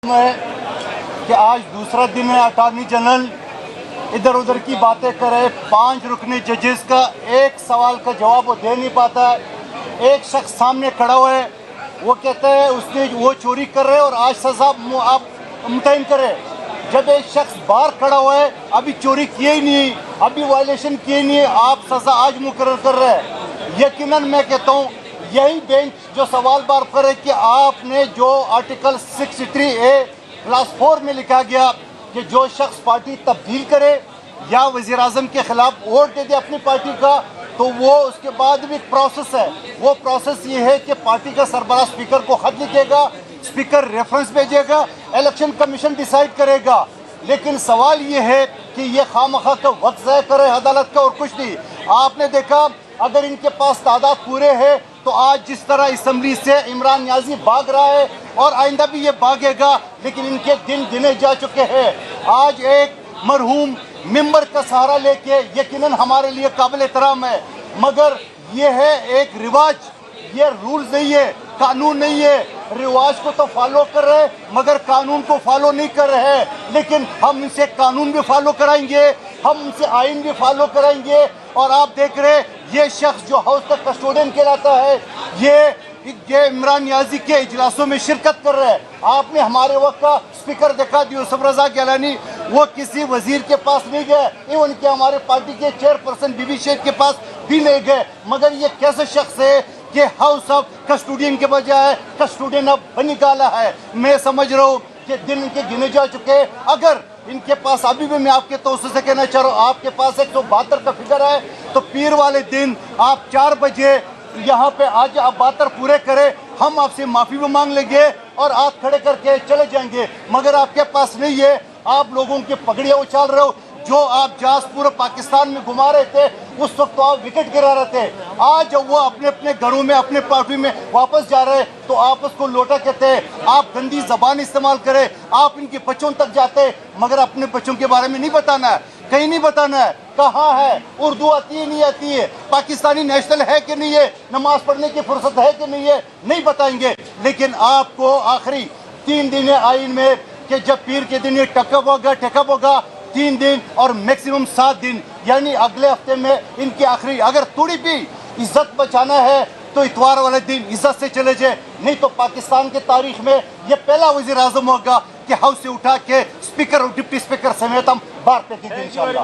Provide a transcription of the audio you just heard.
है कि आज दूसरा दिन है अटॉर्नी जनरल इधर उधर की बातें करे। 5 रुकनी जजेस का एक सवाल का जवाब वो दे नहीं पाता है। एक शख्स सामने खड़ा हुआ है, वो कहता है उसने वो चोरी कर रहे और आज सज़ा आप मुतयन करे। जब एक शख्स बाहर खड़ा हुआ है, अभी चोरी किए ही नहीं, अभी वायलेशन किए नहीं है, आप सज़ा आज मुकर्रर कर रहे हैं। यकीनन मैं कहता हूँ यही बेंच जो सवाल बार करे कि आपने जो आर्टिकल 63A(4) में लिखा गया कि जो शख्स पार्टी तब्दील करे या वज़ीर आज़म के खिलाफ वोट दे दे अपनी पार्टी का, तो वो उसके बाद भी एक प्रोसेस है। वो प्रोसेस ये है कि पार्टी का सरबराह स्पीकर को खत लिखेगा, स्पीकर रेफरेंस भेजेगा, इलेक्शन कमीशन डिसाइड करेगा। लेकिन सवाल ये है कि ये खामखा का वक्त ज़ाया करे अदालत का और कुछ नहीं। आपने देखा अगर इनके पास तादाद पूरे है तो आज जिस तरह असम्बली से इमरान नियाज़ी भाग रहा है और आइंदा भी ये भागेगा, लेकिन इनके दिन गिने जा चुके हैं। आज एक मरहूम मेंबर का सहारा लेके यकीनन हमारे लिए काबिल एहतराम है, मगर ये है एक रिवाज, ये रूल नहीं है, कानून नहीं है। रिवाज को तो फॉलो कर रहे हैं मगर कानून को फॉलो नहीं कर रहे हैं। लेकिन हम इनसे कानून भी फॉलो कराएंगे, हम इनसे आइन भी फॉलो कराएंगे। और आप देख रहे हैं ये शख्स जो हाउस का कस्टोडियन कहलाता है, ये इमरान नियाज़ी के इजलासों में शिरकत कर रहे हैं। आपने हमारे वक्त का स्पीकर देखा यूसुफ रज़ा गिलानी, वो किसी वजीर के पास नहीं गए, इवन कि हमारे पार्टी के चेयरपर्सन बीबी शेख के पास भी नहीं गए। मगर ये कैसे शख्स है कि हाउस ऑफ कस्टोडियन के बजाय कस्टोडियन अब निकाला है। मैं समझ रहा हूँ कि दिन इनके गिने जा चुके हैं। अगर इनके पास अभी भी मैं आपके तौर से कहना चाह रहा हूँ, आपके पास 172 का फिगर है तो पीर वाले दिन आप 4 बजे यहाँ पे आज आप 72 पूरे करें, हम आपसे माफ़ी भी मांग लेंगे और हाथ खड़े करके चले जाएंगे। मगर आपके पास नहीं है, आप लोगों की पगड़ियाँ उछाल रहे हो। जो आप जहाज पूरे पाकिस्तान में घुमा रहे थे उस वक्त तो आप विकेट गिरा रहे थे। आज जब वो अपने अपने घरों में अपने पार्टी में वापस जा रहे हैं तो आप उसको लोटा कहते हैं। आप गंदी जबान इस्तेमाल करें, आप इनके बच्चों तक जाते हैं, मगर अपने बच्चों के बारे में नहीं बताना है, कहीं नहीं बताना है। कहाँ है उर्दू आती है नहीं आती है, पाकिस्तानी नेशनल है कि नहीं है, नमाज पढ़ने की फुर्सत है कि नहीं है, नहीं बताएंगे। लेकिन आपको आखिरी 3 दिन है आइन में कि जब पीर के दिन ये टेकअप होगा 3 दिन और मैक्सिमम 7 दिन, यानी अगले हफ्ते में इनकी आखिरी। अगर थोड़ी भी इज्जत बचाना है तो इतवार वाले दिन इज्जत से चले जाए, नहीं तो पाकिस्तान के तारीख में ये पहला वज़ीर आज़म होगा कि हाउस से उठा के स्पीकर और डिप्टी स्पीकर समेत हम बाहर फेंकेंगे इंशाअल्लाह।